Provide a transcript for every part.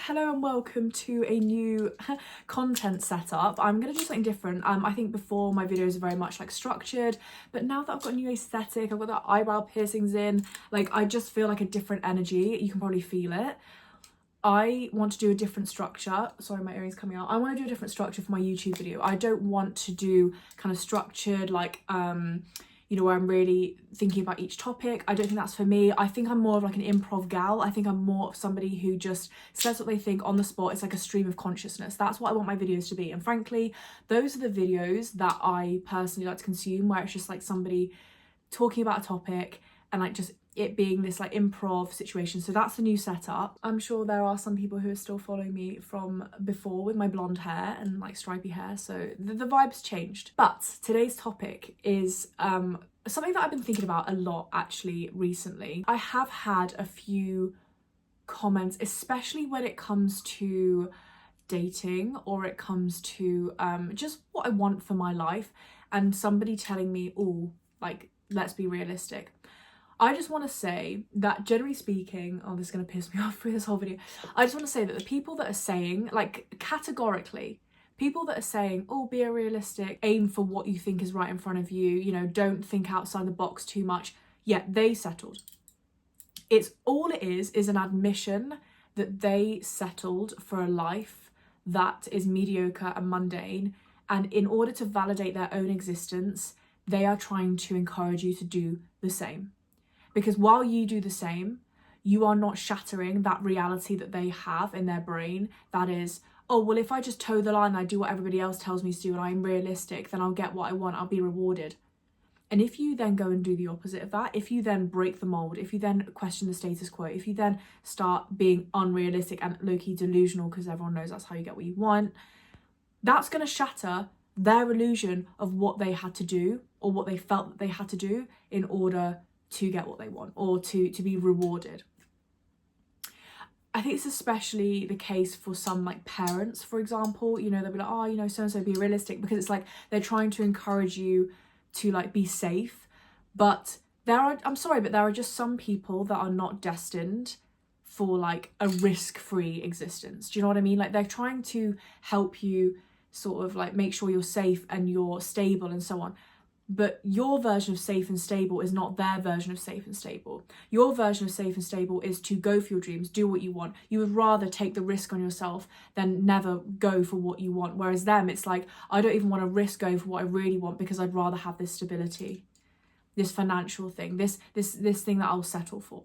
Hello and welcome to a new content setup. I'm going to do something different. I think before my videos are very much like structured, but now that I've got a new aesthetic, I've got the eyebrow piercings in, like I just feel like a different energy. You can probably feel it. I want to do a different structure. Sorry, my earring's coming out. I want to do a different structure for my YouTube video. I don't want to do kind of structured like where I'm really thinking about each topic. I don't think that's for me. I think I'm more of like an improv gal. I think I'm more of somebody who just says what they think on the spot. It's like a stream of consciousness. That's what I want my videos to be. And frankly, those are the videos that I personally like to consume, where it's just like somebody talking about a topic and like just it being this like improv situation. So that's the new setup. I'm sure there are some people who are still following me from before with my blonde hair and like stripy hair, so the vibe's changed. But today's topic is something that I've been thinking about a lot actually recently. I have had a few comments, especially when it comes to dating or it comes to just what I want for my life, and somebody telling me, oh, like, let's be realistic. I just want to say that generally speaking, oh, this is going to piss me off through this whole video. I just want to say that the people that are saying, like categorically, people that are saying, oh, be a realistic, aim for what you think is right in front of you, you know, don't think outside the box too much. Yeah, they settled. It's all it is an admission that they settled for a life that is mediocre and mundane. And in order to validate their own existence, they are trying to encourage you to do the same. Because while you do the same, you are not shattering that reality that they have in their brain. That is, oh, well, if I just toe the line and I do what everybody else tells me to do and I'm realistic, then I'll get what I want, I'll be rewarded. And if you then go and do the opposite of that, if you then break the mold, if you then question the status quo, if you then start being unrealistic and low-key delusional because everyone knows that's how you get what you want, that's going to shatter their illusion of what they had to do or what they felt that they had to do in order to get what they want or to be rewarded. I think it's especially the case for some like parents, for example. You know, they'll be like, oh, you know, so-and-so, be realistic, because it's like they're trying to encourage you to like be safe. But I'm sorry, but there are just some people that are not destined for like a risk-free existence. Do you know what I mean? Like they're trying to help you sort of like make sure you're safe and you're stable and so on. But your version of safe and stable is not their version of safe and stable. Your version of safe and stable is to go for your dreams, do what you want. You would rather take the risk on yourself than never go for what you want. Whereas them, it's like, I don't even want to risk going for what I really want because I'd rather have this stability, this financial thing, this thing that I'll settle for.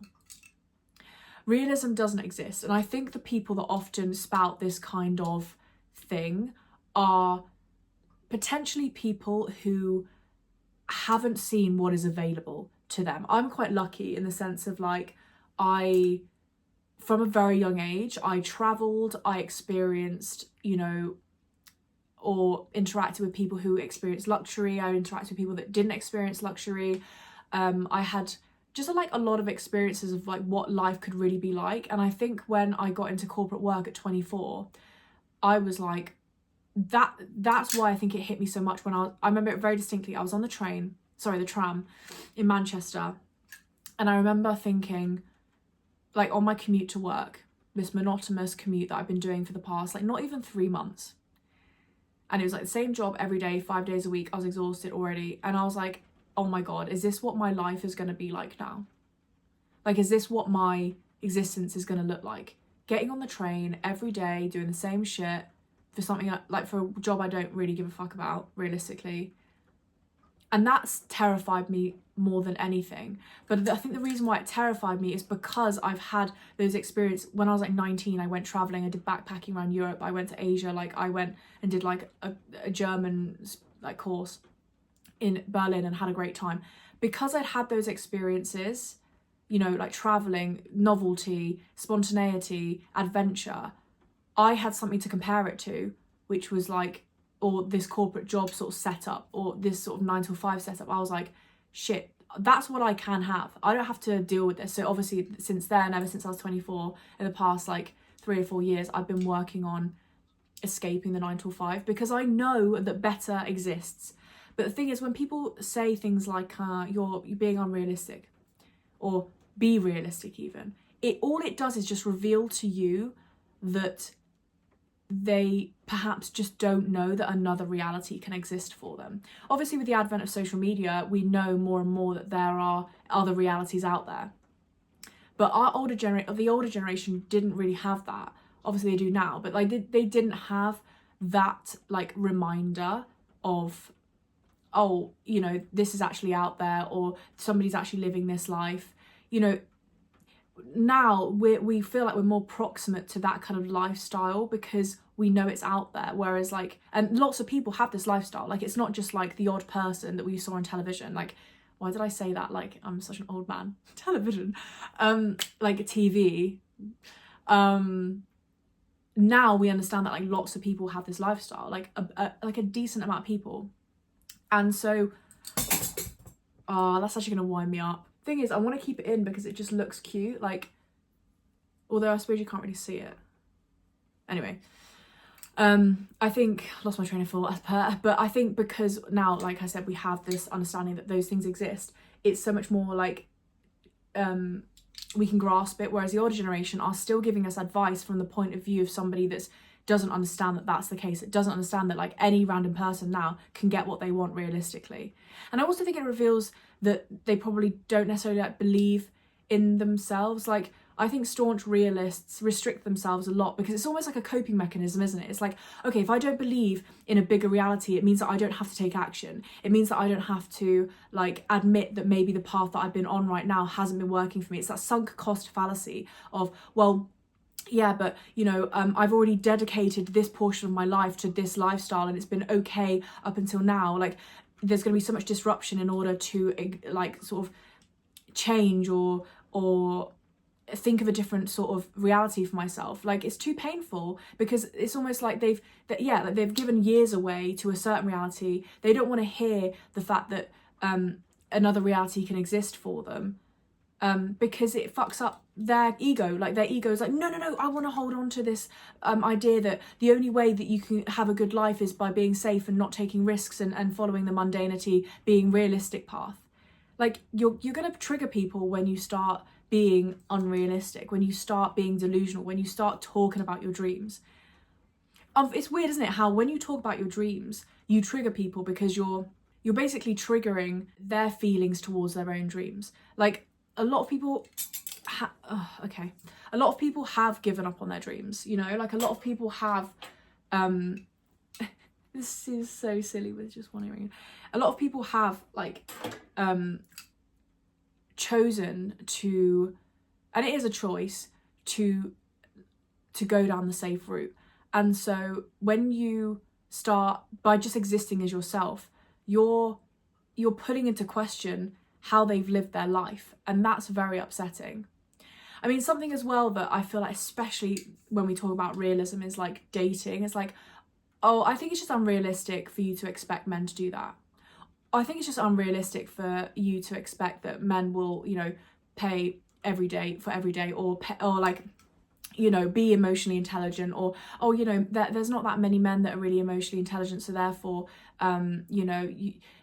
Realism doesn't exist. And I think the people that often spout this kind of thing are potentially people who haven't seen what is available to them. I'm quite lucky in the sense of like, from a very young age, I traveled, I experienced, you know, or interacted with people who experienced luxury. I interacted with people that didn't experience luxury. I had just like a lot of experiences of like what life could really be like. And I think when I got into corporate work at 24, I was like, that's why I think it hit me so much when I remember it very distinctly. I was on the tram in Manchester, and I remember thinking, like, on my commute to work, this monotonous commute that I've been doing for the past like not even 3 months, and it was like the same job every day, 5 days a week. I was exhausted already, and I was like, oh my god, is this what my life is going to be like now? Like, is this what my existence is going to look like? Getting on the train every day, doing the same shit, for something like for a job I don't really give a fuck about, realistically. And that's terrified me more than anything. But I think the reason why it terrified me is because I've had those experiences. When I was like 19, I went traveling, I did backpacking around Europe, I went to Asia, like I went and did like a German like course in Berlin and had a great time. Because I'd had those experiences, you know, like traveling, novelty, spontaneity, adventure, I had something to compare it to, which was like, or this corporate job sort of setup, or this sort of 9 to 5 setup. I was like, shit, that's what I can have. I don't have to deal with this. So obviously since then, ever since I was 24, in the past like 3 or 4 years, I've been working on escaping the 9 to 5 because I know that better exists. But the thing is, when people say things like you're being unrealistic, or be realistic even, all it does is just reveal to you that they perhaps just don't know that another reality can exist for them. Obviously, with the advent of social media, we know more and more that there are other realities out there. But the older generation didn't really have that. Obviously they do now, but like they didn't have that like reminder of, oh, you know, this is actually out there, or somebody's actually living this life. You know, now we feel like we're more proximate to that kind of lifestyle because we know it's out there. Whereas like, and lots of people have this lifestyle. Like, it's not just like the odd person that we saw on television. Like, why did I say that? Like, I'm such an old man. Television, like TV. Now we understand that like lots of people have this lifestyle, like a decent amount of people. And so, that's actually gonna wind me up. Thing is, I want to keep it in because it just looks cute. Like, although I suppose you can't really see it. Anyway, I think I lost my train of thought as per, but I think because now, like I said, we have this understanding that those things exist, it's so much more like we can grasp it, whereas the older generation are still giving us advice from the point of view of somebody that doesn't understand that that's the case. It doesn't understand that like any random person now can get what they want realistically. And I also think it reveals that they probably don't necessarily like believe in themselves. Like, I think staunch realists restrict themselves a lot because it's almost like a coping mechanism, isn't it? It's like, okay, if I don't believe in a bigger reality, it means that I don't have to take action. It means that I don't have to like admit that maybe the path that I've been on right now hasn't been working for me. It's that sunk cost fallacy of, well, yeah, but you know, I've already dedicated this portion of my life to this lifestyle and it's been okay up until now. Like, there's going to be so much disruption in order to like sort of change or think of a different sort of reality for myself. Like, it's too painful because it's almost like they've given years away to a certain reality. They don't want to hear the fact that another reality can exist for them, because it fucks up their ego. Like, their ego is like, no, I want to hold on to this idea that the only way that you can have a good life is by being safe and not taking risks and following the mundanity, being realistic path. Like, you're going to trigger people when you start being unrealistic, when you start being delusional, when you start talking about your dreams. It's weird, isn't it, how when you talk about your dreams, you trigger people because you're basically triggering their feelings towards their own dreams. Like, a lot of people a lot of people have given up on their dreams, you know, like a lot of people have this is so silly with just one earring. A lot of people have like chosen to, and it is a choice, to go down the safe route. And so when you start by just existing as yourself, you're putting into question how they've lived their life, and that's very upsetting. I mean, something as well that I feel like, especially when we talk about realism, is like dating. It's like, oh, I think it's just unrealistic for you to expect men to do that. I think it's just unrealistic for you to expect that men will, you know, pay every day for every day, or like, you know, be emotionally intelligent, or, oh, you know, there's not that many men that are really emotionally intelligent, so therefore, you know,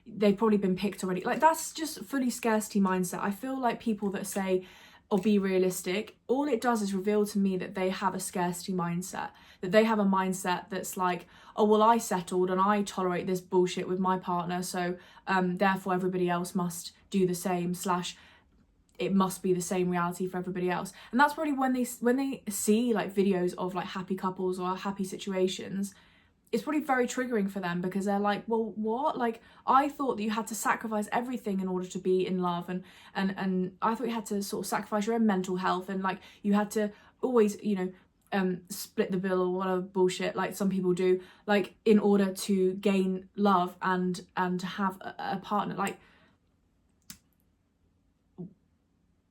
they've probably been picked already. Like, that's just fully scarcity mindset. I feel like people that say, or be realistic, all it does is reveal to me that they have a scarcity mindset, that they have a mindset that's like, oh, well, I settled and I tolerate this bullshit with my partner, so therefore everybody else must do the same, / it must be the same reality for everybody else. And that's probably when they see like videos of like happy couples or happy situations, it's probably very triggering for them, because they're like, well, what? Like, I thought that you had to sacrifice everything in order to be in love, and I thought you had to sort of sacrifice your own mental health, and like you had to always, you know, split the bill or whatever bullshit like some people do, like in order to gain love and to have a partner. Like,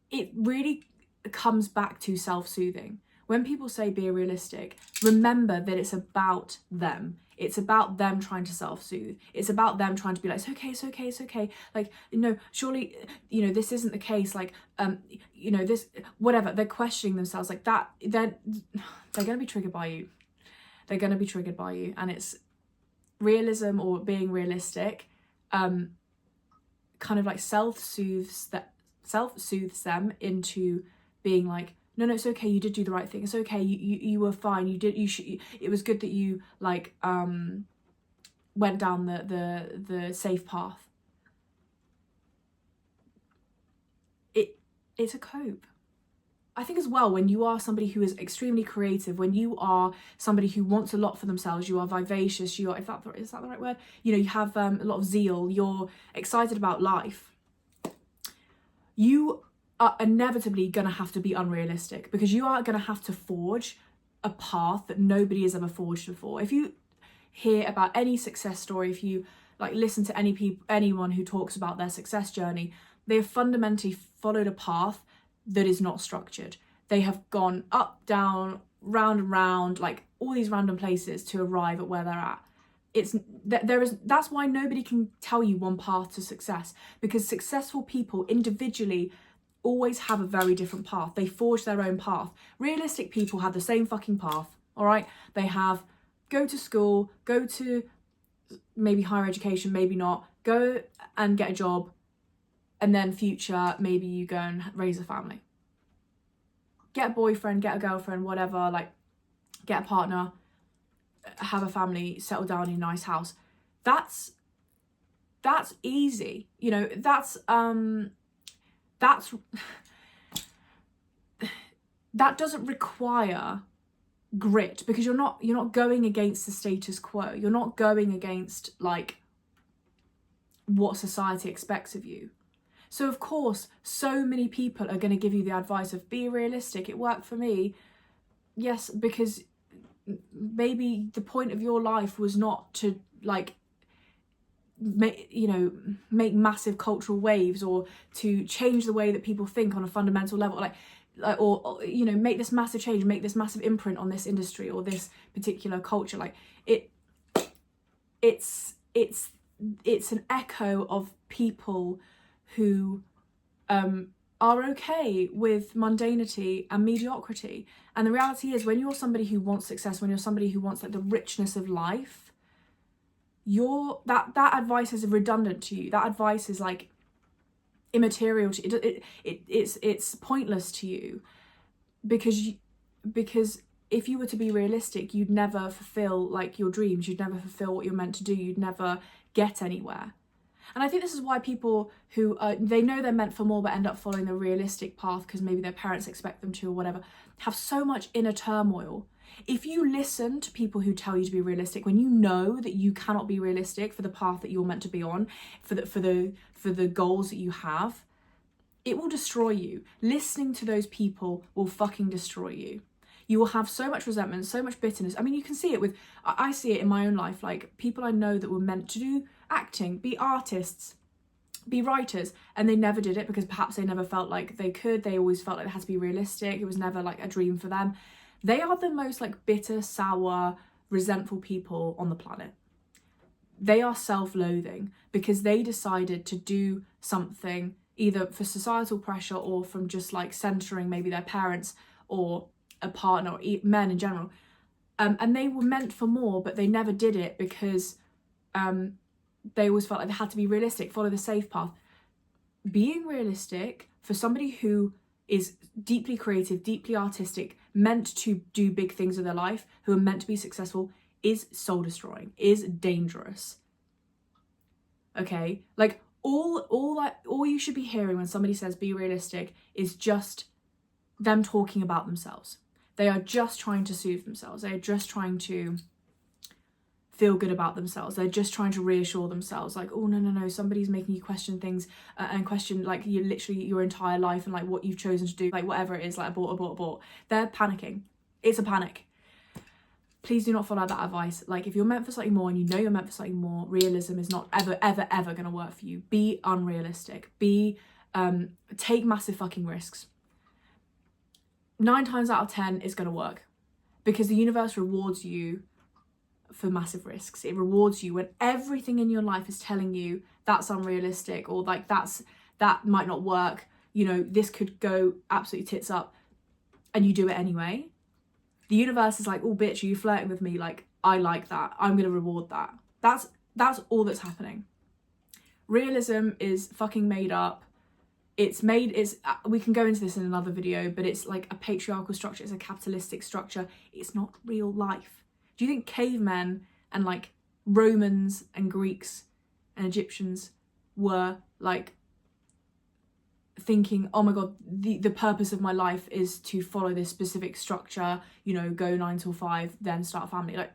it really comes back to self-soothing. When people say be realistic, remember that it's about them. It's about them trying to self-soothe. It's about them trying to be like, it's okay. Like, no, surely, you know, this isn't the case. Like, you know, this, whatever. They're questioning themselves like that. They're going to be triggered by you. They're going to be triggered by you. And it's realism, or being realistic, kind of like self-soothes them into being like, No, it's okay, you did do the right thing. It's okay, you were fine. It was good that you like went down the safe path. It's a cope. I think as well, when you are somebody who is extremely creative, when you are somebody who wants a lot for themselves, you are vivacious, you are, is that the right word? You know, you have a lot of zeal, you're excited about life, you are inevitably going to have to be unrealistic, because you are going to have to forge a path that nobody has ever forged before. If you hear about any success story, if you like listen to anyone who talks about their success journey, they have fundamentally followed a path that is not structured. They have gone up, down, round and round, like all these random places to arrive at where they're at. That's why nobody can tell you one path to success, because successful people individually always have a very different path. They forge their own path. Realistic people have the same fucking path, all right? They have go to school, go to maybe higher education, maybe not, go and get a job, and then future, maybe you go and raise a family. Get a boyfriend, get a girlfriend, whatever, like get a partner, have a family, settle down in a nice house. That's easy. You know, that doesn't require grit, because you're not going against the status quo. You're not going against like what society expects of you. So of course, so many people are going to give you the advice of be realistic. It worked for me. Yes, because maybe the point of your life was not to like make massive cultural waves, or to change the way that people think on a fundamental level, or you know, make this massive change, make this massive imprint on this industry or this particular culture. Like it's an echo of people who are okay with mundanity and mediocrity. And the reality is, when you're somebody who wants success, when you're somebody who wants like the richness of life, that advice is redundant to you. That advice is like immaterial to you. It's pointless to you, because if you were to be realistic, you'd never fulfill like your dreams, you'd never fulfill what you're meant to do, you'd never get anywhere. And I think this is why people who they know they're meant for more but end up following the realistic path because maybe their parents expect them to or whatever, have so much inner turmoil. If you listen to people who tell you to be realistic, when you know that you cannot be realistic for the path that you're meant to be on, for the goals that you have, it will destroy you. Listening to those people will fucking destroy you. You will have so much resentment, so much bitterness. I mean, you can see it I see it in my own life, like people I know that were meant to do acting, be artists, be writers, and they never did it because perhaps they never felt like they could. They always felt like they had to be realistic. It was never like a dream for them. They are the most like bitter, sour, resentful people on the planet. They are self-loathing because they decided to do something either for societal pressure or from just like centering maybe their parents or a partner or men in general. And they were meant for more, but they never did it because they always felt like they had to be realistic, follow the safe path. Being realistic for somebody who is deeply creative, deeply artistic, meant to do big things in their life, who are meant to be successful, is soul destroying, is dangerous. Okay? Like all you should be hearing when somebody says be realistic is just them talking about themselves. They are just trying to soothe themselves. They are just trying to feel good about themselves. They're just trying to reassure themselves, like, oh no, somebody's making you question things and question like you literally your entire life and like what you've chosen to do, like whatever it is, like abort. They're panicking. It's a panic. Please do not follow that advice. Like, if you're meant for something more and you know you're meant for something more, realism is not ever going to work for you. Be unrealistic. Take massive fucking risks. 9 times out of 10 it's going to work, because the universe rewards you for massive risks. It rewards you when everything in your life is telling you that's unrealistic, or like that might not work, you know, this could go absolutely tits up, and you do it anyway. The universe is like, oh bitch, are you flirting with me? Like, I like that, I'm gonna reward that. That's all that's happening. Realism is fucking made up. we can go into this in another video, but it's like a patriarchal structure, it's a capitalistic structure. It's not real life. Do you think cavemen and like Romans and Greeks and Egyptians were like thinking, oh my god, the purpose of my life is to follow this specific structure, you know, go 9 till 5, then start a family? Like,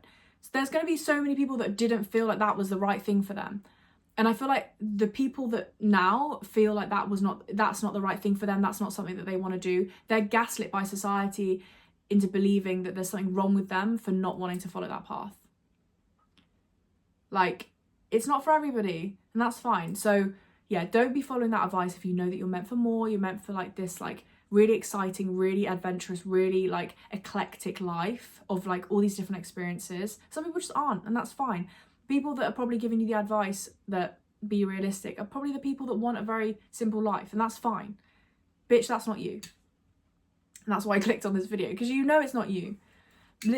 there's going to be so many people that didn't feel like that was the right thing for them. And I feel like the people that now feel like that's not the right thing for them, that's not something that they want to do, they're gaslit by society into believing that there's something wrong with them for not wanting to follow that path. Like, it's not for everybody, and that's fine. So yeah, don't be following that advice if you know that you're meant for more, you're meant for like this like really exciting, really adventurous, really like eclectic life of like all these different experiences. Some people just aren't, and that's fine. People that are probably giving you the advice that be realistic are probably the people that want a very simple life, and that's fine. Bitch, that's not you. And that's why I clicked on this video, because you know it's not you.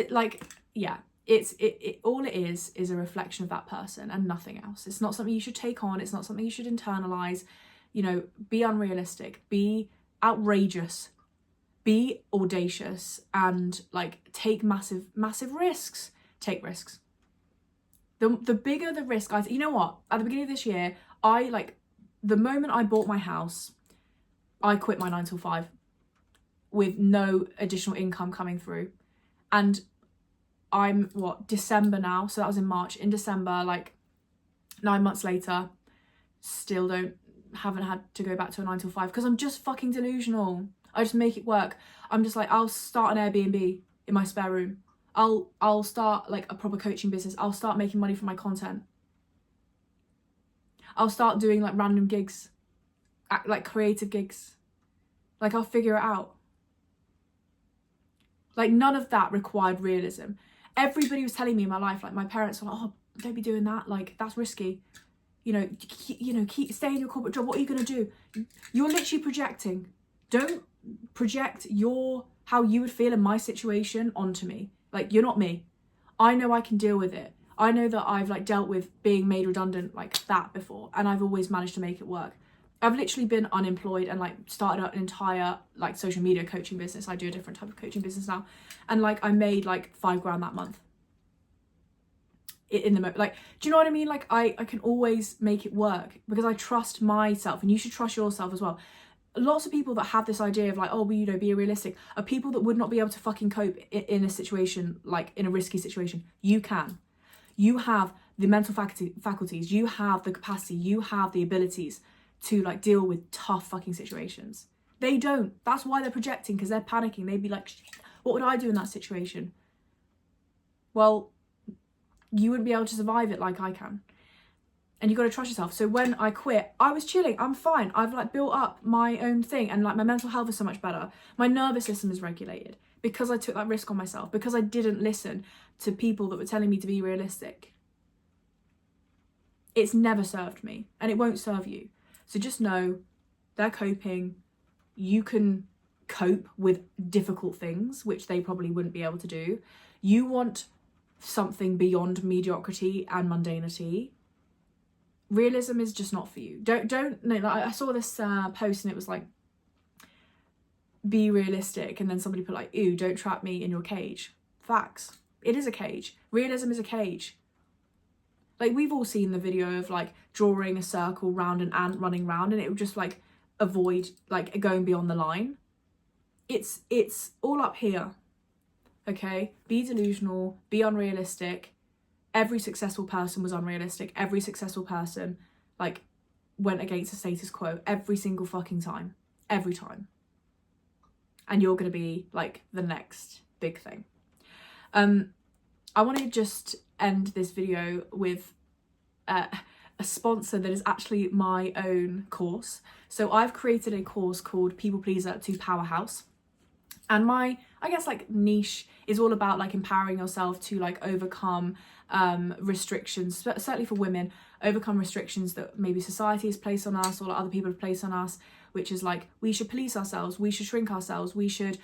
Like, yeah, it all it is a reflection of that person and nothing else. It's not something you should take on. It's not something you should internalize. You know, be unrealistic, be outrageous, be audacious, and like take massive risks. Take risks. The bigger the risk, you know what? At the beginning of this year, the moment I bought my house, I quit my 9 till 5 with no additional income coming through. And I'm, December now? So that was in March. In December, like 9 months later, still haven't had to go back to a 9 till 5 because I'm just fucking delusional. I just make it work. I'm just like, I'll start an Airbnb in my spare room. I'll start like a proper coaching business. I'll start making money from my content. I'll start doing like random gigs, like creative gigs. Like, I'll figure it out. Like, none of that required realism. Everybody was telling me in my life, like my parents were like, oh, don't be doing that. Like, that's risky. Keep stay in your corporate job. What are you going to do? You're literally projecting. Don't project how you would feel in my situation onto me. Like, you're not me. I know I can deal with it. I know that I've like dealt with being made redundant like that before, and I've always managed to make it work. I've literally been unemployed and like started out an entire like social media coaching business. I do a different type of coaching business now, and like I made like $5,000 that month. In the moment, like, do you know what I mean? Like, I can always make it work because I trust myself, and you should trust yourself as well. Lots of people that have this idea of like, oh, well, you know, be realistic, are people that would not be able to fucking cope in a situation, like in a risky situation. You can. You have the mental faculties, you have the capacity, you have the abilities to like deal with tough fucking situations. They don't. That's why they're projecting, because they're panicking. They'd be like, shit, what would I do in that situation? Well, you wouldn't be able to survive it like I can. And you got to trust yourself. So when I quit, I was chilling. I'm fine. I've like built up my own thing, and like my mental health is so much better. My nervous system is regulated because I took that risk on myself, because I didn't listen to people that were telling me to be realistic. It's never served me, and it won't serve you. So just know they're coping. You can cope with difficult things, which they probably wouldn't be able to do. You want something beyond mediocrity and mundanity. Realism is just not for you. Don't no, like, I saw this post and it was like, be realistic, and then somebody put like, ew, don't trap me in your cage. Facts. It is a cage. Realism is a cage. Like, we've all seen the video of like drawing a circle round an ant running round, and it would just like avoid like going beyond the line. It's all up here. Okay? Be delusional, be unrealistic. Every successful person was unrealistic. Every successful person like went against the status quo every single fucking time. Every time. And you're going to be like the next big thing. I want to just end this video with a sponsor that is actually my own course. So I've created a course called People Pleaser to Powerhouse. And my, I guess, like niche is all about like empowering yourself to like overcome restrictions, certainly for women, overcome restrictions that maybe society has placed on us or other people have placed on us, which is like, we should police ourselves, we should shrink ourselves, we should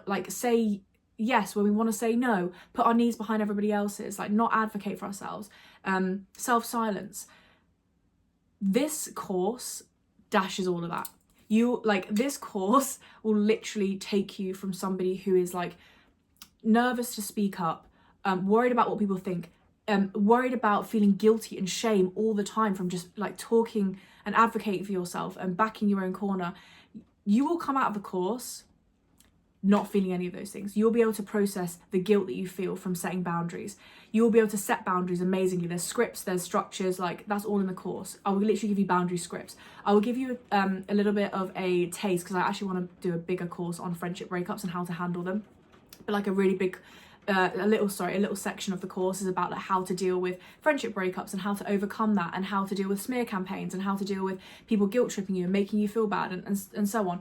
like say yes when we want to say no, put our knees behind everybody else's, like not advocate for ourselves, self-silence. This course dashes all of that. You like, this course will literally take you from somebody who is like nervous to speak up, worried about what people think, worried about feeling guilty and shame all the time from just like talking and advocating for yourself and backing your own corner. You will come out of the course not feeling any of those things. You'll be able to process the guilt that you feel from setting boundaries. You will be able to set boundaries amazingly. There's scripts, there's structures, like that's all in the course. I will literally give you boundary scripts. I will give you a little bit of a taste, because I actually want to do a bigger course on friendship breakups and how to handle them. But like a really big, a little section of the course is about like how to deal with friendship breakups and how to overcome that, and how to deal with smear campaigns, and how to deal with people guilt tripping you and making you feel bad, and so on.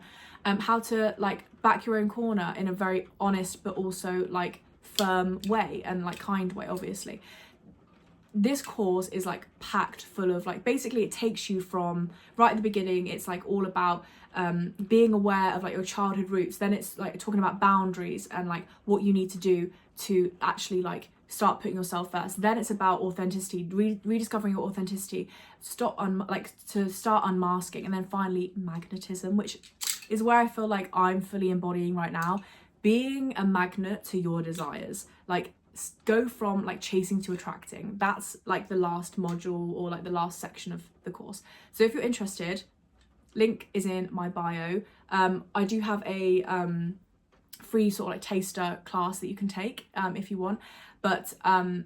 How to like back your own corner in a very honest but also like firm way, and like kind way, obviously. This course is like packed full of like, basically it takes you from right at the beginning. It's like all about being aware of like your childhood roots. Then it's like talking about boundaries and like what you need to do to actually like start putting yourself first. Then it's about authenticity, rediscovering your authenticity, start unmasking, and then finally magnetism, which is where I feel like I'm fully embodying right now, being a magnet to your desires. Like, go from like chasing to attracting. That's like the last module, or like the last section of the course. So if you're interested, link is in my bio. I do have a free sort of like taster class that you can take if you want. But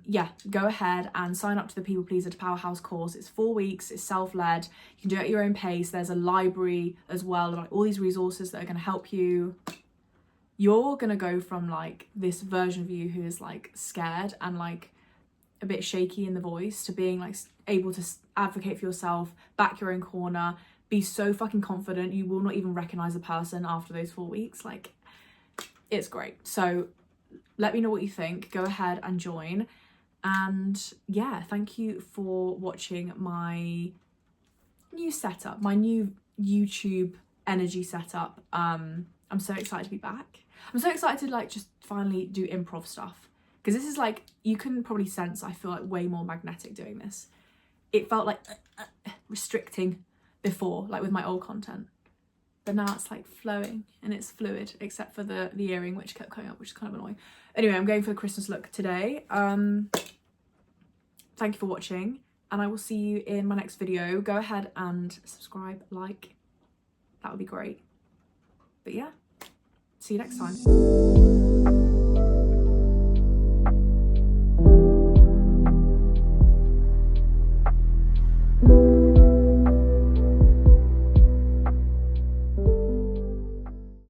yeah, go ahead and sign up to the People Pleaser to Powerhouse course. It's 4 weeks, it's self-led, you can do it at your own pace. There's a library as well, like all these resources that are going to help you. You're going to go from like this version of you who is like scared and like a bit shaky in the voice, to being like able to advocate for yourself, back your own corner, be so fucking confident you will not even recognize a person after those 4 weeks. Like, it's great. So let me know what you think. Go ahead and join. And yeah, thank you for watching my new setup, my new YouTube energy setup. I'm so excited to be back. I'm so excited to like just finally do improv stuff, because this is like, you can probably sense I feel like way more magnetic doing this. It felt like restricting before, like with my old content, but now it's like flowing and it's fluid, except for the earring which kept coming up, which is kind of annoying. Anyway, I'm going for the Christmas look today. Thank you for watching, and I will see you in my next video. Go ahead and subscribe, like, that would be great. But yeah, see you next time.